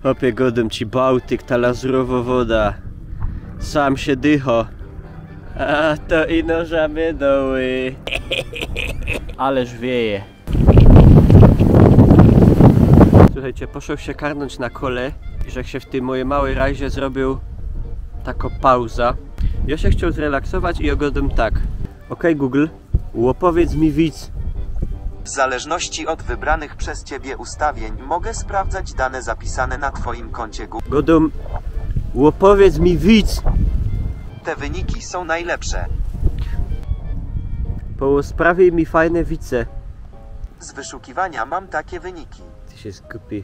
Hopie, godem ci Bałtyk, ta lazurowa woda. Sam się dycho. A to ino żabie doły. Ależ wieje. Słuchajcie, poszedł się karnąć na kole i że się w tym mojej małej rajzie zrobił taka pauza. Ja się chciał zrelaksować i ogodem tak. Ok, Google, opowiedz mi widz. W zależności od wybranych przez Ciebie ustawień mogę sprawdzać dane zapisane na Twoim koncie Google. Godum, opowiedz mi widz. Te wyniki są najlepsze. Sprawiej mi fajne wice. Z wyszukiwania mam takie wyniki. Ty się skupi.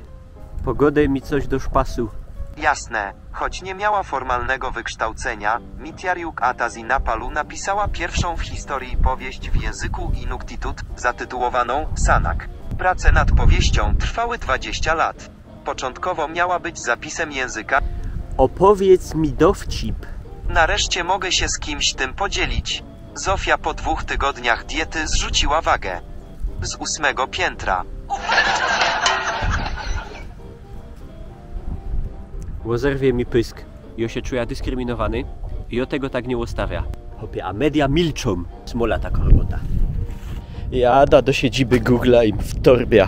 Pogodaj mi coś do szpasu. Jasne, choć nie miała formalnego wykształcenia, Mityariuk Atazinapalu napisała pierwszą w historii powieść w języku Inuktitut, zatytułowaną Sanak. Prace nad powieścią trwały 20 lat. Początkowo miała być zapisem języka. Opowiedz mi dowcip. Nareszcie mogę się z kimś tym podzielić. Zofia po 2 tygodniach diety zrzuciła wagę. Z 8. piętra. Łozerwie mi pysk. I się czuję dyskryminowany. I o tego tak nie ustawia. Hopie, a media milczą. Smola taka robota. Jada do siedziby Google'a im w torbia.